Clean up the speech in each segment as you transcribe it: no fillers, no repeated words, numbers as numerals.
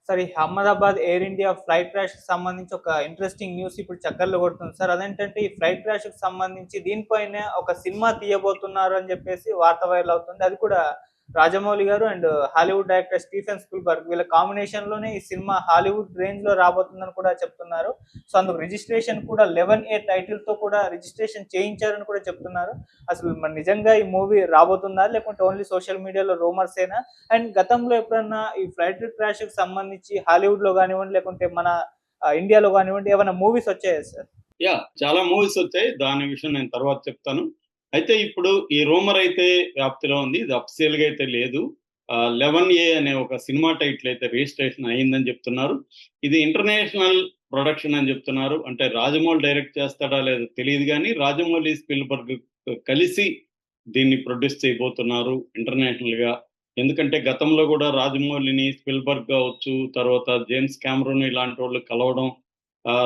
Sir ఈ Ahmedabad air India flight క్రాష్‌కి సంబంధించి ఒక ఇంట్రెస్టింగ్ న్యూస్ ఇప్పుడు చక్కర్లు కొడుతుంది సార్. అదేంటంటే ఈ ఫ్లైట్ క్రాష్‌కి సంబంధించి దీనిపైనే ఒక సినిమా తీయబోతున్నారు అని చెప్పేసి వార్త వైరల్ అవుతుంది. అది కూడా రాజమౌళి గారు and Hollywood director Stephen Spielberg వీళ్ళ కాంబినేషన్‌లోనే ఈ సినిమా హాలీవుడ్ రేంజ్‌లో రాబోతుందని కూడా చెప్తున్నారు. సో, అందుకు రిజిస్ట్రేషన్ కూడా 11A టైటిల్‌తో కూడా రిజిస్ట్రేషన్ చేయించారని కూడా చెప్తున్నారు. అసలు మరి నిజంగా ఈ మూవీ రాబోతుందా? లేకుంటే ఓన్లీ సోషల్ మీడియాలో రూమర్సేనా? అండ్ గతంలో ఎప్పుడన్నా ఈ ఫ్లైట్ క్రాష్‌కి సంబంధించి హాలీవుడ్‌లో గానివ్వండి, లేకుంటే మన ఇండియాలో గానివ్వండి ఏవన్నా మూవీస్ వచ్చాయా సార్? చాలా మూవీస్ వచ్చాయి. దాని విషయం నేను తర్వాత చెప్తాను. అయితే ఇప్పుడు ఈ రూమర్ అయితే వ్యాప్తిలో ఉంది. ఇది అఫీషియల్‌గా అయితే లేదు. 11A అనే ఒక సినిమా టైటిల్ అయితే రిజిస్ట్రేషన్ అయిందని చెప్తున్నారు. ఇది ఇంటర్నేషనల్ ప్రొడక్షన్ అని చెప్తున్నారు. అంటే రాజమౌళి డైరెక్ట్ చేస్తాడా లేదో తెలీదు గానీ, రాజమౌళి, స్పీల్బర్గ్ కలిసి దీన్ని ప్రొడ్యూస్ చేయబోతున్నారు ఇంటర్నేషనల్‌గా. ఎందుకంటే గతంలో గూడా రాజమౌళిని, స్పీల్బర్గ్ కావచ్చు, తర్వాత జేమ్స్ కామెరూన్ ఇలాంటోళ్ళు కలవడం,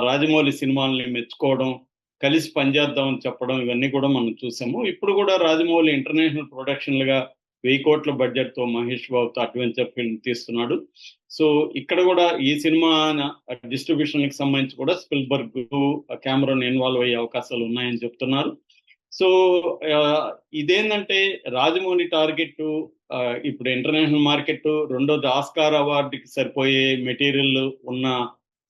రాజమౌళి సినిమాల్ని మెచ్చుకోవడం, కలిసి పనిచేద్దామని చెప్పడం ఇవన్నీ కూడా మనం చూసాము. ఇప్పుడు కూడా రాజమౌళి ఇంటర్నేషనల్ ప్రొడక్షన్‌లుగా 1000 కోట్ల బడ్జెట్‌తో 'మహేష్ బాబుతో' అడ్వెంచర్ ఫిల్మ్ తీస్తున్నాడు. సో, ఇక్కడ కూడా ఈ సినిమా డిస్ట్రిబ్యూషన్‌కి సంబంధించి కూడా స్పీల్బర్గ్, కామెరూన్ ఇన్వాల్వ్ అయ్యే అవకాశాలు ఉన్నాయని చెప్తున్నారు. సో, ఇదేందంటే రాజమౌళి టార్గెట్టు ఇప్పుడు ఇంటర్నేషనల్ మార్కెట్టు, రెండోది ఆస్కార్ అవార్డ్‌కి సరిపోయే మెటీరియల్ ఉన్న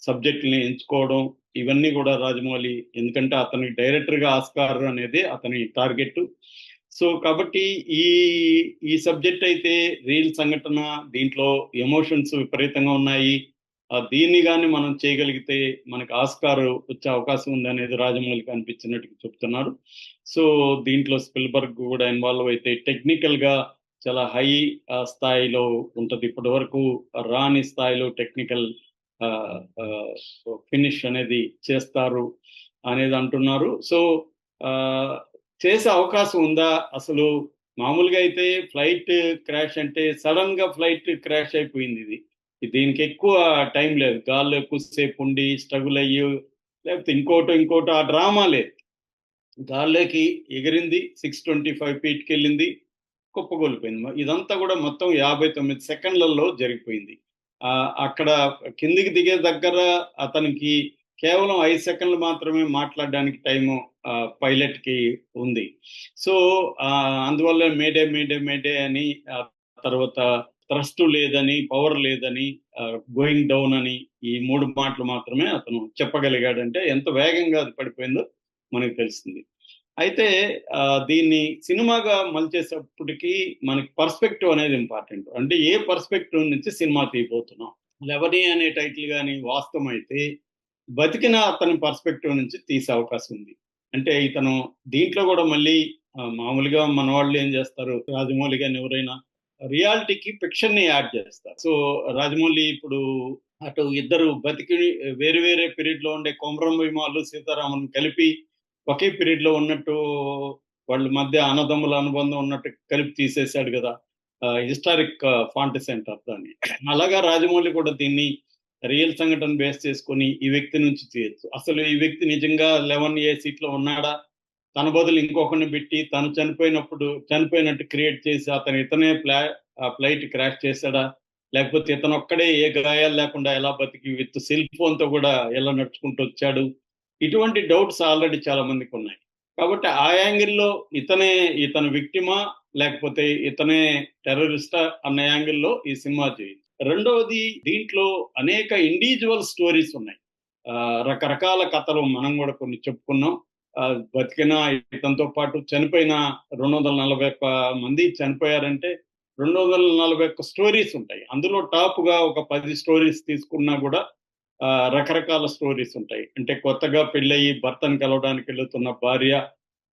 సబ్జెక్ట్‌ని ఎంచుకోవడం, ఇవన్నీ కూడా రాజమౌళి, ఎందుకంటే అతనికి డైరెక్టర్‌గా ఆస్కార్ అనేది అతని టార్గెట్. సో, కాబట్టి ఈ ఈ సబ్జెక్ట్ అయితే రియల్ సంఘటన, దీంట్లో ఎమోషన్స్ విపరీతంగా ఉన్నాయి. దీన్ని గాని మనం చేయగలిగితే మనకు ఆస్కార్ వచ్చే అవకాశం ఉందనేది రాజమౌళికి అనిపించినట్టుగా చెప్తున్నారు. సో, దీంట్లో స్పిల్బర్గ్ కూడా ఇన్వాల్వ్ అయితే టెక్నికల్‌గా చాలా హై స్థాయిలో ఉంటది. ఇప్పటివరకు రాని స్థాయిలో టెక్నికల్ ఆహ్, ఆహ్, ఫినిష్ అనేది చేస్తారు అనేది అంటున్నారు. సో, ఆహ్, చేసే అవకాశం ఉందా? అసలు మామూలుగా అయితే ఫ్లైట్ క్రాష్ అంటే సడెన్‌గా ఫ్లైట్ క్రాష్ అయిపోయిందిది. దీనికి ఎక్కువ టైం లేదు. గాల్లో ఎక్కువ సేపు ఉండి స్ట్రగుల్ అయ్యి, లేకపోతే ఇంకోటో ఆ డ్రామా లేదు. గాల్లోకి ఎగిరింది, 625 ఫీట్‌కెళ్ళింది, కుప్పకూలిపోయింది. ఇదంతా కూడా మొత్తం 59 సెకండ్లలో జరిగిపోయింది. అక్కడ కిందికి దిగే దగ్గర అతనికి కేవలం 5 సెకండ్లు మాత్రమే మాట్లాడడానికి టైము పైలట్‌కి ఉంది. సో, అందువల్ల మేడే అని, తర్వాత థ్రస్ట్ లేదని, పవర్ లేదని, గోయింగ్ డౌన్ అని, ఈ 3 మాటలు మాత్రమే అతను చెప్పగలిగాడంటే ఎంత వేగంగా అది పడిపోయిందో మనకు తెలిసింది. అయితే దీన్ని సినిమాగా మలిచేసేప్పటికి మనకి పర్స్పెక్టివ్ అనేది ఇంపార్టెంట్. అంటే ఏ పర్స్పెక్టివ్ నుంచి సినిమా తీయబోతున్నాం. 'లెవెనీ' అనే టైటిల్ గాని వాస్తవమైతే బతికిన అతని పర్స్పెక్టివ్ నుంచి తీసే అవకాశం ఉంది. అంటే ఇతను దీంట్లో గూడా మళ్ళీ మామూలుగా మనవాళ్ళు ఏం జేస్తారు, రాజమౌళి గాని ఎవరైనా రియాలిటీకి ఫిక్షన్‌ని యాడ్ జేస్తారు. సో, రాజమౌళి ఇప్పుడు అటు ఇద్దరు బతికి వేరే వేరే పీరియడ్‌లో ఉండే కొమరం భీమాలు, సీతారామన్ కలిపి ఒకే పీరియడ్‌లో ఉన్నట్టు, వాళ్ళ మధ్య అన్నదమ్ముల అనుబంధం ఉన్నట్టు కలిపి తీసేసాడు గదా! హిస్టారిక్ ఫాంటసీ అంటారు దాన్ని. అలాగా రాజమౌళి కూడా దీన్ని రియల్ సంఘటన బేస్ చేసుకొని ఈ వ్యక్తి నుంచి తీయొచ్చు. అసలు ఈ వ్యక్తి నిజంగా 11A సీట్‌లో ఉన్నాడా? తన బదులు ఇంకొకడిని పెట్టి తను చనిపోయినట్టు క్రియేట్ చేసి ఇతనే ఫ్లైట్ క్రాష్ చేసాడా? లేకపోతే ఇతనొక్కడే ఏ గాయాలు లేకుండా ఎలా బతికి విత్ సెల్ ఫోన్‌తో కూడా ఎలా నడుచుకుంటూ వచ్చాడు? ఇటువంటి డౌట్స్ ఆల్రెడీ చాలా మందికున్నాయి. కాబట్టి ఆ యాంగిల్‌లో ఇతను విక్టిమా? లేకపోతే ఇతనే టెర్రరిస్టా? అన్న యాంగిల్‌లో ఈ సినిమా చేయొచ్చు. రెండవది, దీంట్లో అనేక ఇండివిడ్యువల్ స్టోరీస్ ఉన్నాయి. రకరకాల కథలు మనం గూడా కొన్ని చెప్పుకున్నాం. బతికిన ఇతనితో పాటు చనిపోయిన 241 మంది చనిపోయారంటే 241 స్టోరీస్ ఉంటాయి. అందులో టాప్‌గా ఒక 10 స్టోరీస్ తీసుకున్నా గూడా రకరకాల స్టోరీస్ ఉంటాయి. అంటే కొత్తగా పెళ్ళయ్యి భర్తను కలవడానికి వెళ్తున్న భార్య,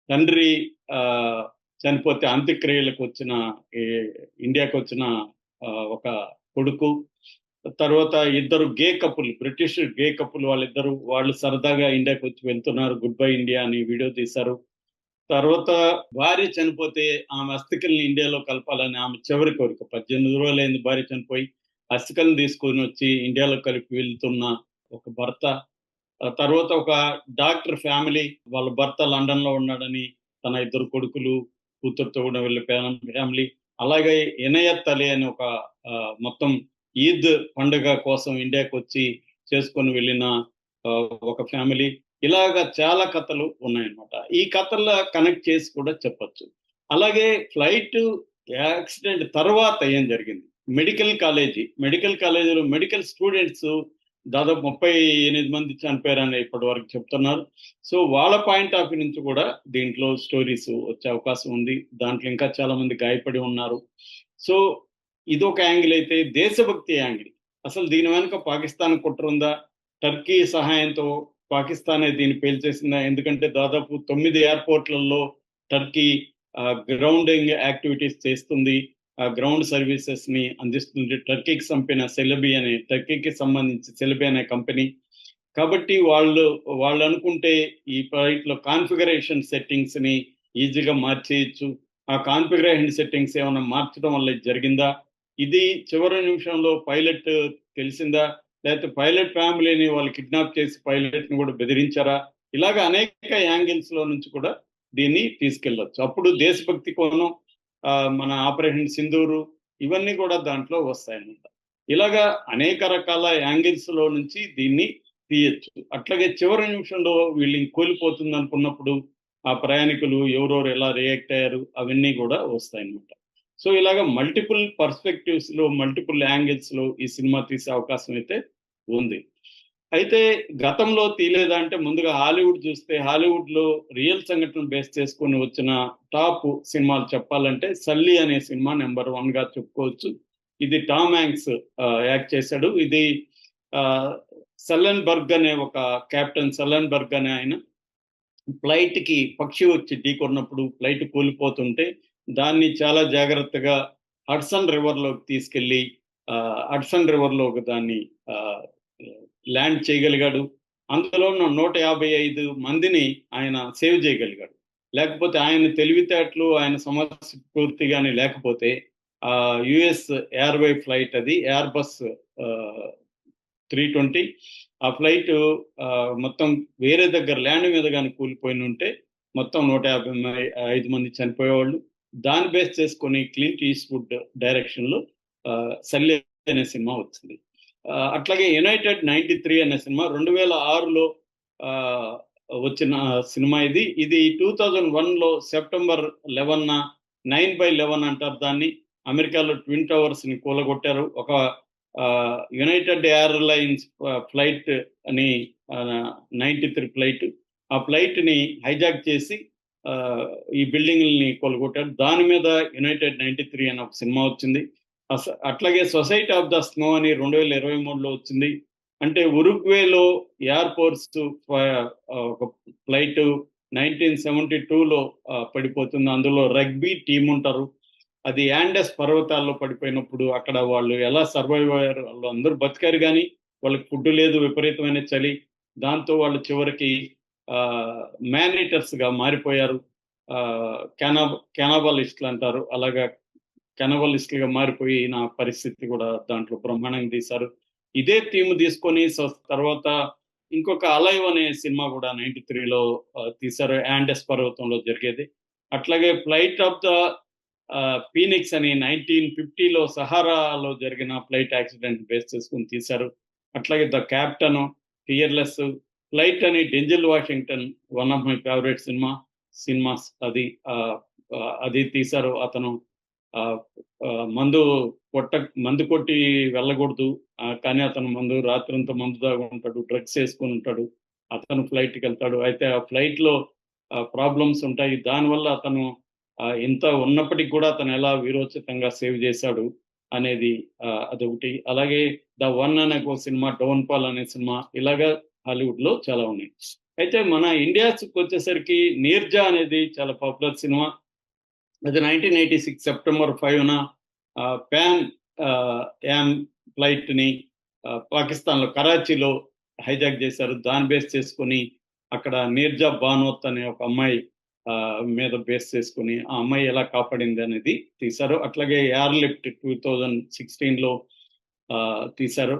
తండ్రి ఆహ్, చనిపోతే అంత్యక్రియలకొచ్చిన ఈ ఇండియాకొచ్చిన ఒక కొడుకు, తర్వాత ఇద్దరు గే కపుల్, బ్రిటిష్ గే కపుల్ వాళ్ళు సరదాగా ఇండియాకొచ్చి వెళ్తున్నారు. గుడ్ బై ఇండియా అని వీడియో తీశారు. తర్వాత భార్య చనిపోతే ఆమె అస్థికల్ని ఇండియాలో కలపాలని ఆమె చివరి కోరిక. 18 రోజులైంది భార్య చనిపోయి. అస్థికల్ని తీసుకొనొచ్చి ఇండియాలో కలిపి వెళ్తున్న ఒక భర్త. తర్వాత ఒక డాక్టర్ ఫ్యామిలీ, వాళ్ళ భర్త లండన్‌లో ఉన్నాడని తన ఇద్దరు కొడుకులు, కూతురుతో కూడా వెళ్ళే ఫ్యామిలీ. అలాగే ఇనయత్ అలీ అని ఒక మొత్తం ఈద్ పండుగ కోసం ఇండియాకి వచ్చి చేసుకొని వెళ్ళిన ఒక ఫ్యామిలీ, ఇలాగా చాలా కథలు ఉన్నాయన్నమాట. ఈ కథల్లో కనెక్ట్ చేసి కూడా చెప్పొచ్చు. అలాగే ఫ్లైట్ యాక్సిడెంట్ తర్వాత ఏం జరిగింది, మెడికల్ కాలేజీలో మెడికల్ స్టూడెంట్స్ దాదాపు 38 మంది చనిపోయారని ఇప్పటి వరకు చెప్తున్నారు. సో వాళ్ళ పాయింట్ ఆఫ్ వ్యూ నుంచి కూడా దీంట్లో స్టోరీస్ వచ్చే అవకాశం ఉంది. దాంట్లో ఇంకా చాలా మంది గాయపడి ఉన్నారు. సో ఇదొక యాంగిల్ అయితే, దేశభక్తి యాంగిల్, అసలు దీని వెనుక పాకిస్తాన్ కుట్ర ఉందా, టర్కీ సహాయంతో పాకిస్తానే దీన్ని పేల్చేసిందా? ఎందుకంటే దాదాపు 9 ఎయిర్పోర్ట్లలో టర్కీ గ్రౌండింగ్ యాక్టివిటీస్ చేస్తుంది, గ్రౌండ్ సర్వీసెస్ ని అందిస్తుంది. టర్కీకి సంబంధించి సెలబీ అనే కంపెనీ. కాబట్టి వాళ్ళు అనుకుంటే ఈ ఫ్లైట్ లో కాన్ఫిగరేషన్ సెట్టింగ్స్ ని ఈజీగా మార్చేయచ్చు. ఆ కాన్ఫిగరేషన్ సెట్టింగ్స్ ఏమైనా మార్చడం వల్ల ఇది జరిగిందా, ఇది చివరి నిమిషంలో పైలట్ తెలిసిందా, లేకపోతే పైలట్ ఫ్యామిలీని వాళ్ళు కిడ్నాప్ చేసి పైలట్ ని కూడా బెదిరించారా? ఇలాగ అనేక యాంగిల్స్ లో నుంచి కూడా దీన్ని తీసుకెళ్లొచ్చు. అప్పుడు దేశభక్తి కోణం, మన ఆపరేషన్ సింధూరు, ఇవన్నీ కూడా దాంట్లో వస్తాయన్నమాట. ఇలాగా అనేక రకాల యాంగిల్స్ లో నుంచి దీన్ని తీయచ్చు. అట్లాగే చివరి నిమిషంలో వీళ్ళు కోల్పోతుంది అనుకున్నప్పుడు ఆ ప్రయాణికులు ఎవరెవరు ఎలా రియాక్ట్ అయ్యారు, అవన్నీ కూడా వస్తాయన్నమాట. సో ఇలాగ మల్టిపుల్ పర్స్పెక్టివ్స్ లో, మల్టిపుల్ యాంగిల్స్ లో ఈ సినిమా తీసే అవకాశం అయితే ఉంది. అయితే గతంలో తీయలేదా అంటే, ముందుగా హాలీవుడ్ చూస్తే హాలీవుడ్ లో రియల్ సంఘటన బేస్ చేసుకొని వచ్చిన టాప్ సినిమాలు చెప్పాలంటే సల్లీ అనే సినిమా నెంబర్ 1 గా చెప్పుకోవచ్చు. ఇది టామ్ హ్యాంక్స్ యాక్ట్ చేశాడు. ఇది సల్లెన్బర్గ్ అనే ఒక కెప్టెన్ సల్లెన్బర్గ్ అనే ఆయన ఫ్లైట్ కి పక్షి వచ్చి ఢీకొన్నప్పుడు ఫ్లైట్ కూలిపోతుంటే దాన్ని చాలా జాగ్రత్తగా హడ్సన్ రివర్ లోకి తీసుకెళ్లి హడ్సన్ రివర్ లో దాన్ని ల్యాండ్ చేయగలిగాడు. అందులో 155 మందిని ఆయన సేవ్ చేయగలిగాడు. లేకపోతే ఆయన తెలివితేటలు, ఆయన సమస్ఫూర్తి కానీ లేకపోతే యుఎస్ ఎయిర్వే ఫ్లైట్, అది ఎయిర్బస్ 320, ఆ ఫ్లైట్ మొత్తం వేరే దగ్గర ల్యాండ్ మీద కానీ కూలిపోయిన ఉంటే మొత్తం 155 మంది చనిపోయేవాళ్ళు. దాన్ని బేస్ చేసుకొని క్లింట్ ఈస్ట్వుడ్ డైరెక్షన్ లో సల్లీ అనే సినిమా వచ్చింది. అట్లాగే యునైటెడ్ 93 అనే సినిమా 2006లో వచ్చిన సినిమా. ఇది 2001లో సెప్టెంబర్ 11న 9/11 అంటారు దాన్ని, అమెరికాలో ట్విన్ టవర్స్ ని కూలగొట్టారు. ఒక యునైటెడ్ ఎయిర్లైన్స్ ఫ్లైట్ అని 93 ఫ్లైట్, ఆ ఫ్లైట్ ని హైజాక్ చేసి ఈ బిల్డింగ్ని కూలగొట్టారు. దాని మీద యునైటెడ్ 93 అనే ఒక సినిమా వచ్చింది. అట్లాగే సొసైటీ ఆఫ్ ద స్నో అని 2023లో వచ్చింది. అంటే ఉరుగ్వేలో ఎయిర్ ఫోర్స్ ఒక ఫ్లైట్ 1972లో పడిపోతుంది. అందులో రగ్బీ టీం ఉంటారు. అది యాండెస్ పర్వతాల్లో పడిపోయినప్పుడు అక్కడ వాళ్ళు ఎలా సర్వైవ్ అయ్యారు, వాళ్ళు అందరూ బతికారు కానీ వాళ్ళకి ఫుడ్ లేదు, విపరీతమైన చలి. దాంతో వాళ్ళు చివరికి మ్యాన్-ఈటర్స్ గా మారిపోయారు. కెనాబలిస్టులు అంటారు, అలాగా కెనబలిస్టులుగా మారిపోయి నా పరిస్థితి కూడా దాంట్లో బ్రహ్మాండంగా తీశారు. ఇదే థీమ్ తీసుకొని తర్వాత ఇంకొక అలైవ్ అనే సినిమా కూడా 93లో తీశారు, యాండెస్ పర్వతంలో జరిగేది. అట్లాగే ఫ్లైట్ ఆఫ్ ద ఫీనిక్స్ అని 1950లో సహారాలో జరిగిన ఫ్లైట్ యాక్సిడెంట్ బేస్ చేసుకుని తీశారు. అట్లాగే ద క్యాప్టెన్, ఫియర్లెస్, ఫ్లైట్ అని Denzel Washington, one of my favourite cinemas, అది తీశారు. అతను మందు కొట్టి వెళ్ళకూడదు, కానీ అతను రాత్రంతా మందు తాగుంటాడు, డ్రగ్స్ వేసుకుని ఉంటాడు. అతను ఫ్లైట్కి వెళ్తాడు. అయితే ఆ ఫ్లైట్ లో ప్రాబ్లమ్స్ ఉంటాయి. దానివల్ల అతను ఇంత ఉన్నప్పటికీ కూడా అతను ఎలా వీరోచితంగా సేవ్ చేశాడు అనేది అదొకటి. అలాగే ద వన్ అనే ఒక సినిమా, డౌన్ ఫాల్ అనే సినిమా, ఇలాగా హాలీవుడ్ లో చాలా ఉన్నాయి. అయితే మన ఇండియాకి వచ్చేసరికి నీర్జా అనేది చాలా పాపులర్ సినిమా. అది 1986 సెప్టెంబర్ 5న ప్యాన్ యామ్ ఫ్లైట్ ని పాకిస్తాన్ లో కరాచీలో హైజాక్ చేశారు. దాన్ని బేస్ చేసుకుని అక్కడ నీర్జా బానోత్ అనే ఒక అమ్మాయి మీద బేస్ చేసుకుని ఆ అమ్మాయి ఎలా కాపాడింది అనేది తీశారు. అట్లాగే ఎయిర్ లిఫ్ట్ 2016లో తీశారు.